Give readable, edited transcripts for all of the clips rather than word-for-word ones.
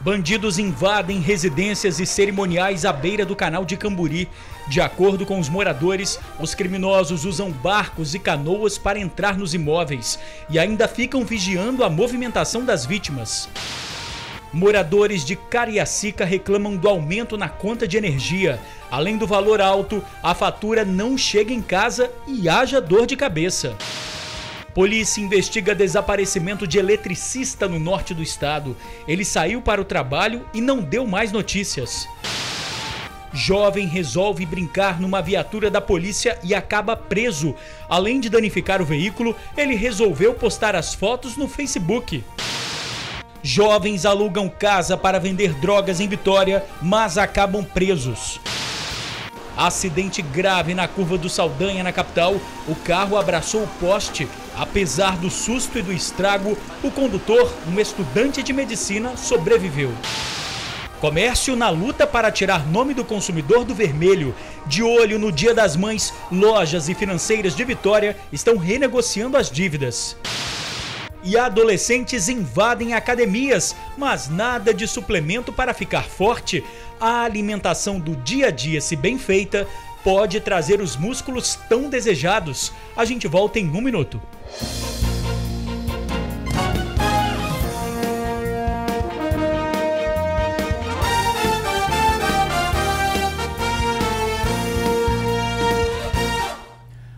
Bandidos invadem residências e cerimoniais à beira do canal de Camburi. De acordo com os moradores, os criminosos usam barcos e canoas para entrar nos imóveis e ainda ficam vigiando a movimentação das vítimas. Moradores de Cariacica reclamam do aumento na conta de energia. Além do valor alto, a fatura não chega em casa e haja dor de cabeça. Polícia investiga desaparecimento de eletricista no norte do estado. Ele saiu para o trabalho e não deu mais notícias. Jovem resolve brincar numa viatura da polícia e acaba preso. Além de danificar o veículo, ele resolveu postar as fotos no Facebook. Jovens alugam casa para vender drogas em Vitória, mas acabam presos. Acidente grave na curva do Saldanha, na capital. O carro abraçou o poste. Apesar do susto e do estrago, o condutor, um estudante de medicina, sobreviveu. Comércio na luta para tirar nome do consumidor do vermelho. De olho no Dia das Mães, lojas e financeiras de Vitória estão renegociando as dívidas. E adolescentes invadem academias, mas nada de suplemento para ficar forte. A alimentação do dia a dia, se bem feita, pode trazer os músculos tão desejados. A gente volta em um minuto.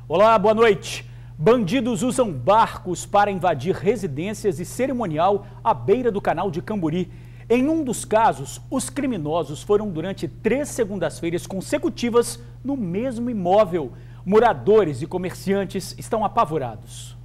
Olá, boa noite. Bandidos usam barcos para invadir residências e cerimonial à beira do canal de Camburi. Em um dos casos, os criminosos foram durante 3 segundas-feiras consecutivas no mesmo imóvel. Moradores e comerciantes estão apavorados.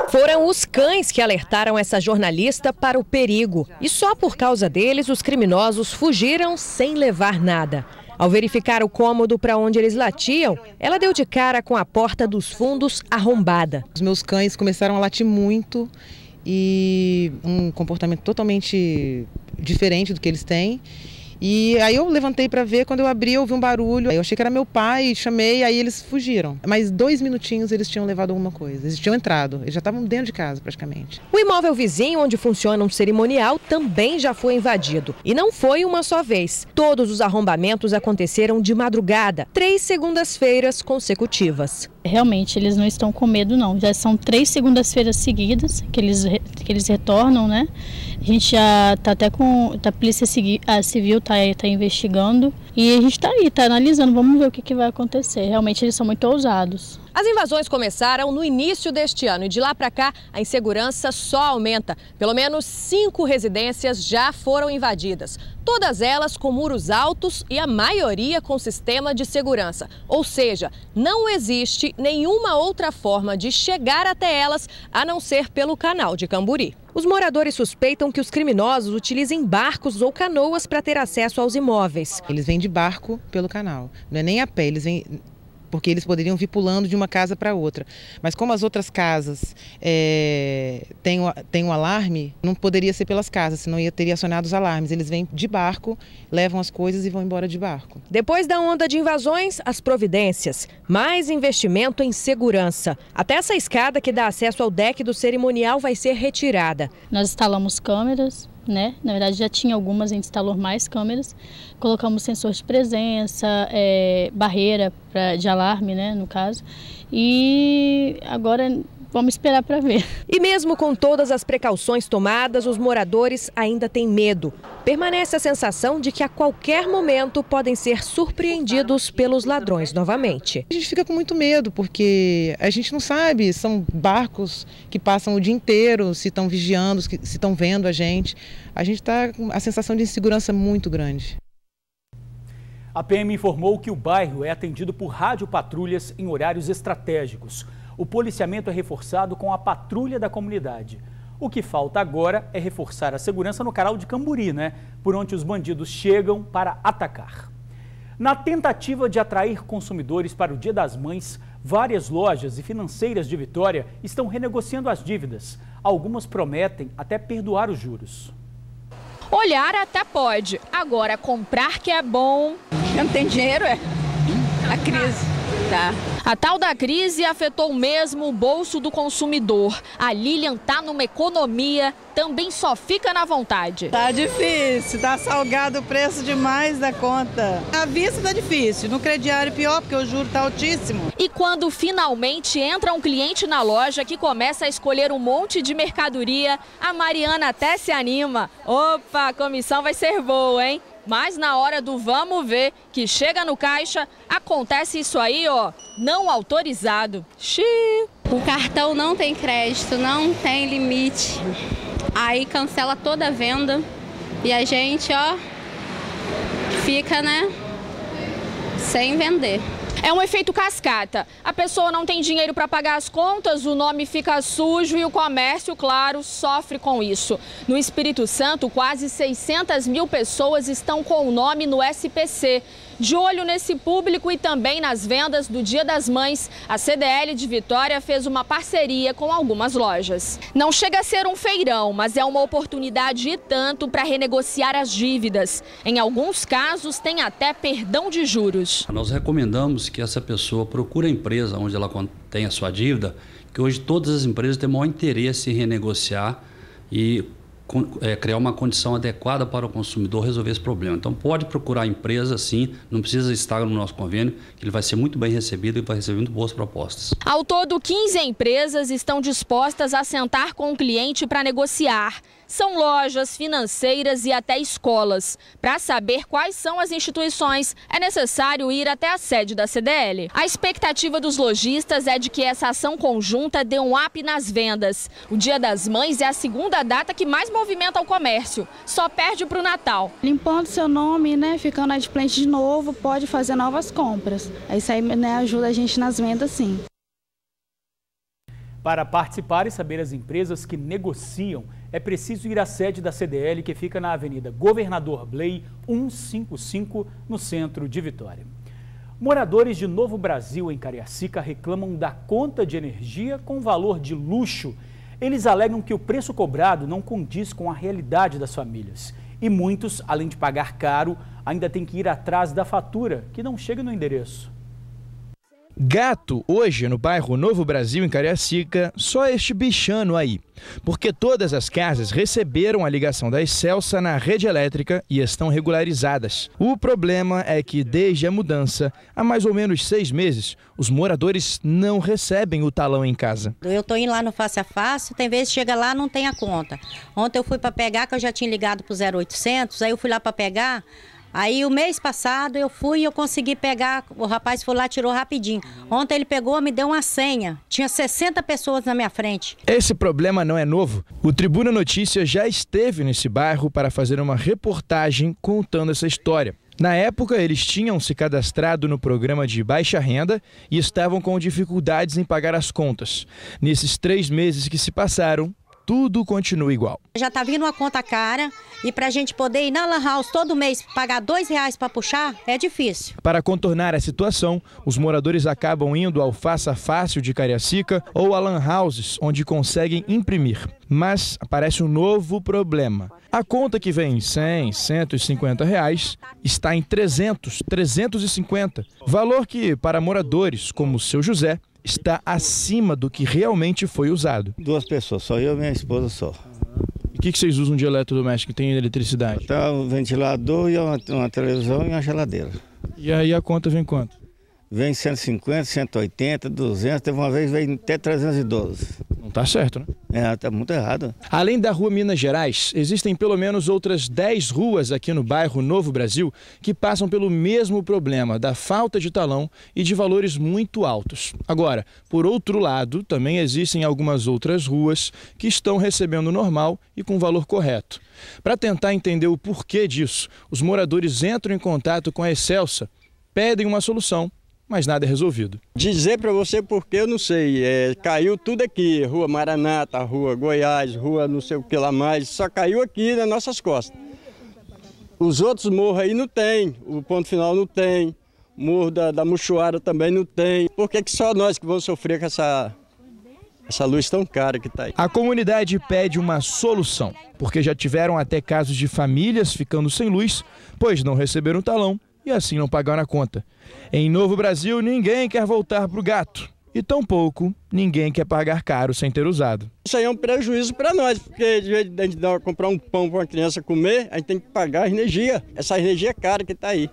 Foram os cães que alertaram essa jornalista para o perigo. E só por causa deles, os criminosos fugiram sem levar nada. Ao verificar o cômodo para onde eles latiam, ela deu de cara com a porta dos fundos arrombada. Os meus cães começaram a latir muito e um comportamento totalmente diferente do que eles têm. E aí eu levantei para ver, quando eu abri eu ouvi um barulho, eu achei que era meu pai, chamei, aí eles fugiram. Mas 2 minutinhos eles tinham levado alguma coisa, eles tinham entrado, eles já estavam dentro de casa praticamente. O imóvel vizinho onde funciona um cerimonial também já foi invadido. E não foi uma só vez. Todos os arrombamentos aconteceram de madrugada, 3 segundas-feiras consecutivas. Realmente, eles não estão com medo, não. Já são 3 segundas-feiras seguidas que eles retornam, né? A gente já está até com... A Polícia Civil está investigando e a gente está aí, está analisando. Vamos ver o que vai acontecer. Realmente, eles são muito ousados. As invasões começaram no início deste ano e de lá para cá a insegurança só aumenta. Pelo menos 5 residências já foram invadidas. Todas elas com muros altos e a maioria com sistema de segurança. Ou seja, não existe nenhuma outra forma de chegar até elas a não ser pelo canal de Camburi. Os moradores suspeitam que os criminosos utilizem barcos ou canoas para ter acesso aos imóveis. Eles vêm de barco pelo canal, não é nem a pé, eles vêm... porque eles poderiam vir pulando de uma casa para outra. Mas como as outras casas têm um alarme, não poderia ser pelas casas, senão teria acionado os alarmes. Eles vêm de barco, levam as coisas e vão embora de barco. Depois da onda de invasões, as providências. Mais investimento em segurança. Até essa escada que dá acesso ao deck do cerimonial vai ser retirada. Nós instalamos câmeras, né? Na verdade já tinha algumas, a gente instalou mais câmeras. Colocamos sensor de presença, barreira de alarme, né, no caso. E agora vamos esperar para ver. E mesmo com todas as precauções tomadas, os moradores ainda têm medo. Permanece a sensação de que a qualquer momento podem ser surpreendidos pelos ladrões novamente. A gente fica com muito medo, porque a gente não sabe, são barcos que passam o dia inteiro, se estão vigiando, se estão vendo a gente. A gente está com a sensação de insegurança muito grande. A PM informou que o bairro é atendido por radiopatrulhas em horários estratégicos. O policiamento é reforçado com a patrulha da comunidade. O que falta agora é reforçar a segurança no canal de Camburi, né? Por onde os bandidos chegam para atacar. Na tentativa de atrair consumidores para o Dia das Mães, várias lojas e financeiras de Vitória estão renegociando as dívidas. Algumas prometem até perdoar os juros. Olhar até pode, agora comprar que é bom. Eu não tenho dinheiro, a crise, tá? A tal da crise afetou mesmo o bolso do consumidor. A Lilian tá numa economia, também só fica na vontade. Tá difícil, tá salgado o preço demais da conta. À vista tá difícil, no crediário pior, porque o juro tá altíssimo. E quando finalmente entra um cliente na loja que começa a escolher um monte de mercadoria, a Mariana até se anima. Opa, a comissão vai ser boa, hein? Mas na hora do vamos ver, que chega no caixa, acontece isso aí, ó, não autorizado. Xiii. O cartão não tem crédito, não tem limite. Aí cancela toda a venda e a gente, ó, fica, né, sem vender. É um efeito cascata. A pessoa não tem dinheiro para pagar as contas, o nome fica sujo e o comércio, claro, sofre com isso. No Espírito Santo, quase 600 mil pessoas estão com o nome no SPC. De olho nesse público e também nas vendas do Dia das Mães, a CDL de Vitória fez uma parceria com algumas lojas. Não chega a ser um feirão, mas é uma oportunidade e tanto para renegociar as dívidas. Em alguns casos, tem até perdão de juros. Nós recomendamos que essa pessoa procure a empresa onde ela tem a sua dívida, que hoje todas as empresas têm maior interesse em renegociar e criar uma condição adequada para o consumidor resolver esse problema. Então pode procurar a empresa, sim, não precisa estar no nosso convênio, que ele vai ser muito bem recebido e vai receber muito boas propostas. Ao todo, 15 empresas estão dispostas a sentar com o cliente para negociar. São lojas, financeiras e até escolas. Para saber quais são as instituições, é necessário ir até a sede da CDL. A expectativa dos lojistas é de que essa ação conjunta dê um up nas vendas. O Dia das Mães é a segunda data que mais movimenta o comércio. Só perde para o Natal. Limpando seu nome, né, ficando adimplente de novo, pode fazer novas compras. Isso aí, né, ajuda a gente nas vendas, sim. Para participar e saber as empresas que negociam, é preciso ir à sede da CDL, que fica na Avenida Governador Blay, 155, no centro de Vitória. Moradores de Novo Brasil, em Cariacica, reclamam da conta de energia com valor de luxo. Eles alegam que o preço cobrado não condiz com a realidade das famílias. E muitos, além de pagar caro, ainda têm que ir atrás da fatura, que não chega no endereço. Gato, hoje no bairro Novo Brasil, em Cariacica, só este bichano aí. Porque todas as casas receberam a ligação da Excelsa na rede elétrica e estão regularizadas. O problema é que desde a mudança, há mais ou menos 6 meses, os moradores não recebem o talão em casa. Eu estou indo lá no Face a Face, tem vezes que chega lá não tem a conta. Ontem eu fui para pegar, que eu já tinha ligado para o 0800, aí eu fui lá para pegar. Aí o mês passado eu fui e eu consegui pegar, o rapaz foi lá, tirou rapidinho. Ontem ele pegou, me deu uma senha, tinha 60 pessoas na minha frente. Esse problema não é novo. O Tribuna Notícias já esteve nesse bairro para fazer uma reportagem contando essa história. Na época, eles tinham se cadastrado no programa de baixa renda e estavam com dificuldades em pagar as contas. Nesses 3 meses que se passaram, tudo continua igual. Já está vindo uma conta cara e para a gente poder ir na Lan House todo mês pagar R$2 para puxar, é difícil. Para contornar a situação, os moradores acabam indo ao Faça Fácil de Cariacica ou a Lan Houses, onde conseguem imprimir. Mas aparece um novo problema. A conta que vem em R$100, R$150 está em R$300, R$350. Valor que, para moradores como o seu José, está acima do que realmente foi usado. 2 pessoas, só eu e minha esposa só. E o que vocês usam de eletrodoméstico que tem eletricidade? Tá um ventilador e uma televisão e uma geladeira. E aí a conta vem quanto? Vem 150, 180, 200, teve uma vez veio até 312. Não tá certo, né? É, tá muito errado. Além da rua Minas Gerais, existem pelo menos outras 10 ruas aqui no bairro Novo Brasil que passam pelo mesmo problema da falta de talão e de valores muito altos. Agora, por outro lado, também existem algumas outras ruas que estão recebendo normal e com valor correto. Para tentar entender o porquê disso, os moradores entram em contato com a Excelsa, pedem uma solução, mas nada é resolvido. Dizer para você porque eu não sei, caiu tudo aqui, Rua Maranata, Rua Goiás, Rua não sei o que lá mais, só caiu aqui nas nossas costas. Os outros morros aí não tem, o Ponto Final não tem, o Morro da Muxoara também não tem. Por que só nós que vamos sofrer com essa luz tão cara que está aí? A comunidade pede uma solução, porque já tiveram até casos de famílias ficando sem luz, pois não receberam talão e assim não pagaram a conta. Em Novo Brasil, ninguém quer voltar para o gato. E tampouco ninguém quer pagar caro sem ter usado. Isso aí é um prejuízo para nós, porque de vez de a gente comprar um pão para uma criança comer, a gente tem que pagar a energia. Essa energia cara que está aí.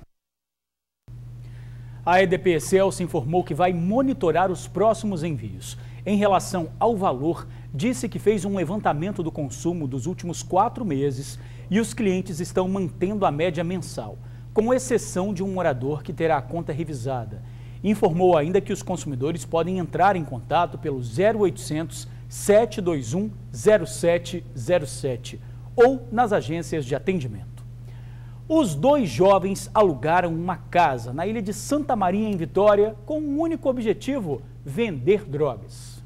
A EDPCel se informou que vai monitorar os próximos envios. Em relação ao valor, disse que fez um levantamento do consumo dos últimos 4 meses e os clientes estão mantendo a média mensal, com exceção de um morador que terá a conta revisada. Informou ainda que os consumidores podem entrar em contato pelo 0800 721 0707 ou nas agências de atendimento. Os 2 jovens alugaram uma casa na ilha de Santa Maria, em Vitória, com um único objetivo: vender drogas.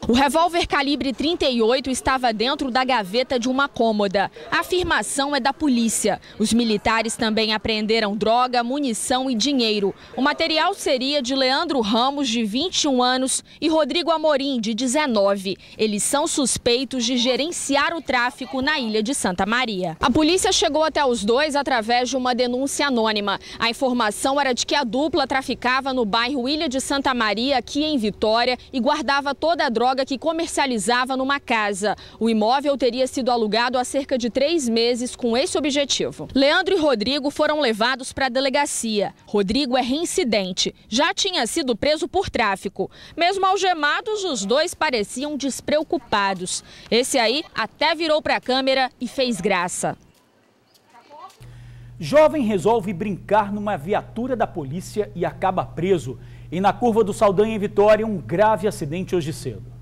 O revólver calibre 38 estava dentro da gaveta de uma cômoda. A afirmação é da polícia. Os militares também apreenderam droga, munição e dinheiro. O material seria de Leandro Ramos, de 21 anos, e Rodrigo Amorim, de 19. Eles são suspeitos de gerenciar o tráfico na ilha de Santa Maria. A polícia chegou até os 2 através de uma denúncia anônima. A informação era de que a dupla traficava no bairro Ilha de Santa Maria, aqui em Vitória, e guardava toda a droga que comercializava numa casa. O imóvel teria sido alugado há cerca de 3 meses com esse objetivo. Leandro e Rodrigo foram levados para a delegacia. Rodrigo é reincidente, já tinha sido preso por tráfico. Mesmo algemados, os 2 pareciam despreocupados. Esse aí até virou para a câmera e fez graça. Jovem resolve brincar numa viatura da polícia e acaba preso. E na curva do Saldanha, em Vitória, um grave acidente hoje cedo.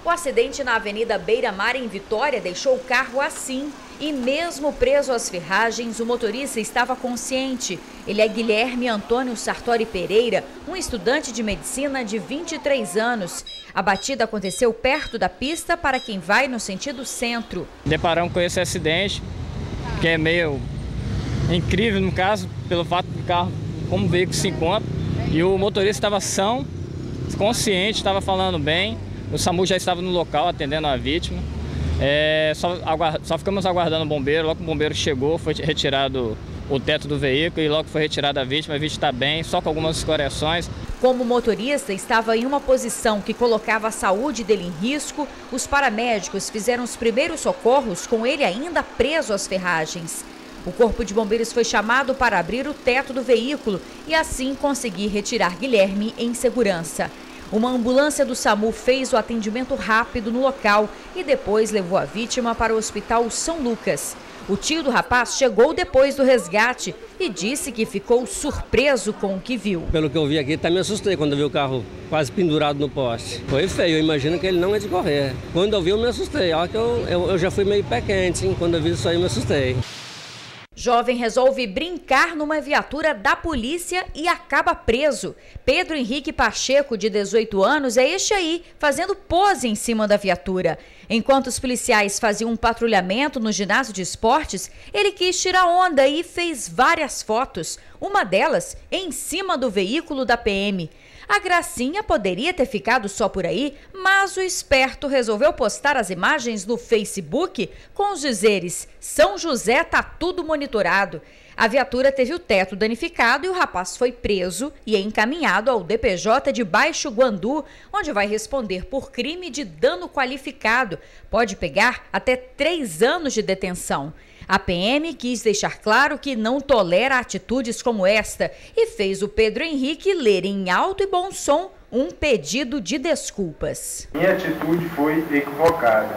O acidente na Avenida Beira Mar, em Vitória, deixou o carro assim. E mesmo preso às ferragens, o motorista estava consciente. Ele é Guilherme Antônio Sartori Pereira, um estudante de medicina de 23 anos. A batida aconteceu perto da pista para quem vai no sentido centro. Deparamos com esse acidente, que é meio incrível no caso, pelo fato do carro, como o veículo se encontra. E o motorista estava são, consciente, estava falando bem. O SAMU já estava no local atendendo a vítima. Só ficamos aguardando o bombeiro. Logo que o bombeiro chegou, foi retirado o teto do veículo e logo foi retirada a vítima está bem, só com algumas escoriações. Como o motorista estava em uma posição que colocava a saúde dele em risco, os paramédicos fizeram os primeiros socorros com ele ainda preso às ferragens. O corpo de bombeiros foi chamado para abrir o teto do veículo e assim conseguir retirar Guilherme em segurança. Uma ambulância do SAMU fez o atendimento rápido no local e depois levou a vítima para o Hospital São Lucas. O tio do rapaz chegou depois do resgate e disse que ficou surpreso com o que viu. Pelo que eu vi aqui, até me assustei quando eu vi o carro quase pendurado no poste. Foi feio, eu imagino que ele não é de correr. Quando eu vi, eu me assustei. Olha que eu já fui meio pé quente, hein? Quando eu vi isso aí, eu me assustei. Jovem resolve brincar numa viatura da polícia e acaba preso. Pedro Henrique Pacheco, de 18 anos, é este aí, fazendo pose em cima da viatura. Enquanto os policiais faziam um patrulhamento no ginásio de esportes, ele quis tirar onda e fez várias fotos. Uma delas em cima do veículo da PM. A gracinha poderia ter ficado só por aí, mas o esperto resolveu postar as imagens no Facebook com os dizeres: São José tá tudo monitorado. A viatura teve o teto danificado e o rapaz foi preso e encaminhado ao DPJ de Baixo Guandu, onde vai responder por crime de dano qualificado. Pode pegar até 3 anos de detenção. A PM quis deixar claro que não tolera atitudes como esta e fez o Pedro Henrique ler em alto e bom som um pedido de desculpas. Minha atitude foi equivocada.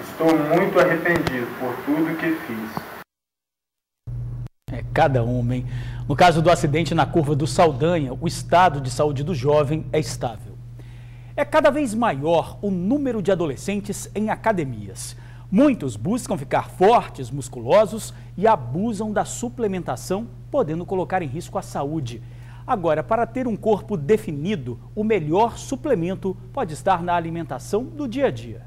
Estou muito arrependido por tudo que fiz. É cada homem. No caso do acidente na curva do Saldanha, o estado de saúde do jovem é estável. É cada vez maior o número de adolescentes em academias. Muitos buscam ficar fortes, musculosos e abusam da suplementação, podendo colocar em risco a saúde. Agora, para ter um corpo definido, o melhor suplemento pode estar na alimentação do dia a dia.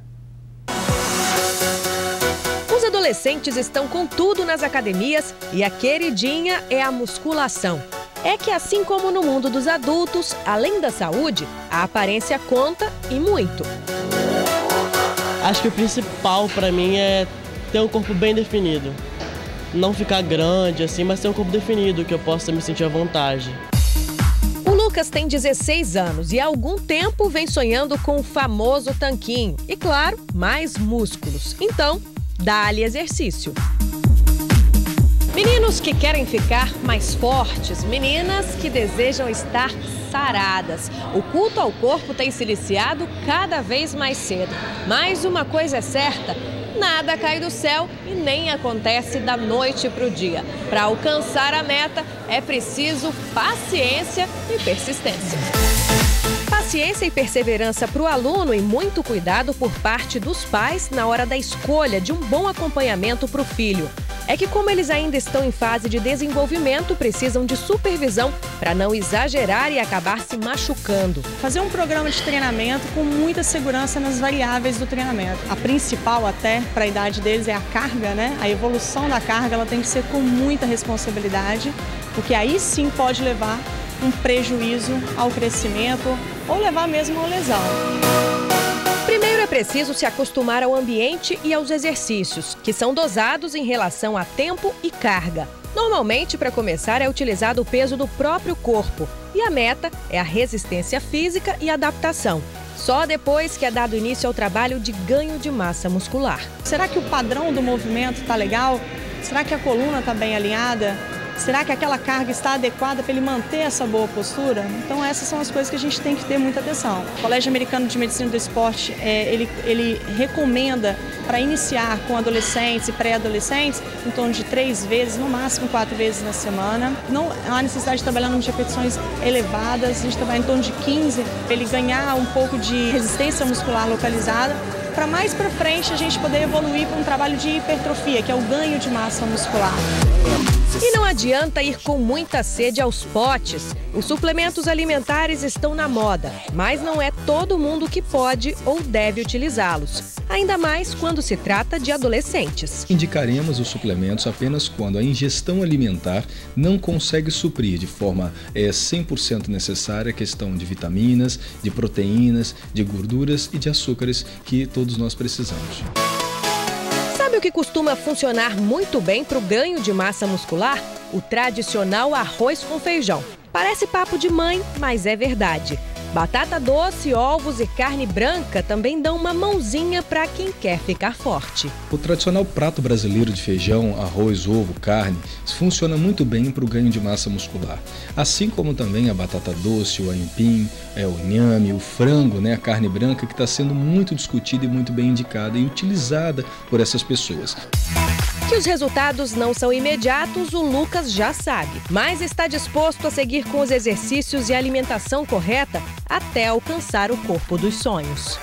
Os adolescentes estão com tudo nas academias e a queridinha é a musculação. É que assim como no mundo dos adultos, além da saúde, a aparência conta e muito. Acho que o principal para mim é ter um corpo bem definido. não ficar grande assim, mas ter um corpo definido, que eu possa me sentir à vontade. O Lucas tem 16 anos e há algum tempo vem sonhando com o famoso tanquinho. E claro, mais músculos. Então, dá-lhe exercício. Meninos que querem ficar mais fortes, meninas que desejam estar saradas. O culto ao corpo tem se iniciado cada vez mais cedo. Mas uma coisa é certa, nada cai do céu e nem acontece da noite para o dia. Para alcançar a meta é preciso paciência e persistência. Paciência e perseverança para o aluno e muito cuidado por parte dos pais na hora da escolha de um bom acompanhamento para o filho. É que como eles ainda estão em fase de desenvolvimento, precisam de supervisão para não exagerar e acabar se machucando. Fazer um programa de treinamento com muita segurança nas variáveis do treinamento. A principal até para a idade deles é a carga, né? A evolução da carga ela tem que ser com muita responsabilidade, porque aí sim pode levar um prejuízo ao crescimento ou levar mesmo a uma lesão. Primeiro é preciso se acostumar ao ambiente e aos exercícios, que são dosados em relação a tempo e carga. Normalmente, para começar, é utilizado o peso do próprio corpo e a meta é a resistência física e adaptação. Só depois que é dado início ao trabalho de ganho de massa muscular. Será que o padrão do movimento está legal? Será que a coluna está bem alinhada? Será que aquela carga está adequada para ele manter essa boa postura? Então essas são as coisas que a gente tem que ter muita atenção. O Colégio Americano de Medicina do Esporte, ele recomenda para iniciar com adolescentes e pré-adolescentes em torno de 3 vezes, no máximo 4 vezes na semana. Não há necessidade de trabalhar de repetições elevadas, a gente trabalha em torno de 15 para ele ganhar um pouco de resistência muscular localizada, para mais para frente a gente poder evoluir para um trabalho de hipertrofia, que é o ganho de massa muscular. E não adianta ir com muita sede aos potes. Os suplementos alimentares estão na moda, mas não é todo mundo que pode ou deve utilizá-los. Ainda mais quando se trata de adolescentes. Indicaremos os suplementos apenas quando a ingestão alimentar não consegue suprir de forma 100% necessária a questão de vitaminas, de proteínas, de gorduras e de açúcares que todos nós precisamos. Sabe o que costuma funcionar muito bem para o ganho de massa muscular? O tradicional arroz com feijão. Parece papo de mãe, mas é verdade. Batata doce, ovos e carne branca também dão uma mãozinha para quem quer ficar forte. O tradicional prato brasileiro de feijão, arroz, ovo, carne, funciona muito bem para o ganho de massa muscular. Assim como também a batata doce, o aipim, o inhame, o frango, a carne branca, que está sendo muito discutida e muito bem indicada e utilizada por essas pessoas. Que os resultados não são imediatos, o Lucas já sabe, mas está disposto a seguir com os exercícios e a alimentação correta até alcançar o corpo dos sonhos.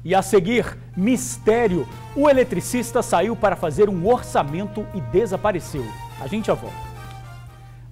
E a seguir, mistério. O eletricista saiu para fazer um orçamento e desapareceu. A gente já volta.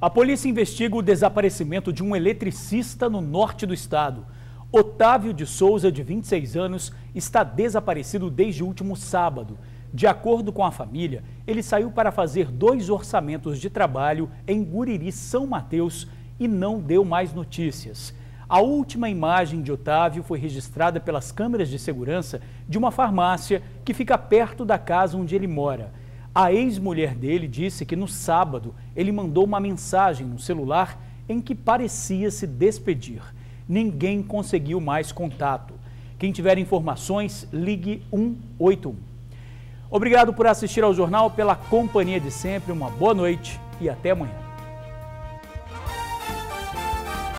A polícia investiga o desaparecimento de um eletricista no norte do estado. Otávio de Souza, de 26 anos, está desaparecido desde o último sábado. De acordo com a família, ele saiu para fazer 2 orçamentos de trabalho em Guriri, São Mateus, e não deu mais notícias. A última imagem de Otávio foi registrada pelas câmeras de segurança de uma farmácia que fica perto da casa onde ele mora. A ex-mulher dele disse que no sábado ele mandou uma mensagem no celular em que parecia se despedir. Ninguém conseguiu mais contato. Quem tiver informações, ligue 181. Obrigado por assistir ao jornal, pela companhia de sempre, uma boa noite e até amanhã.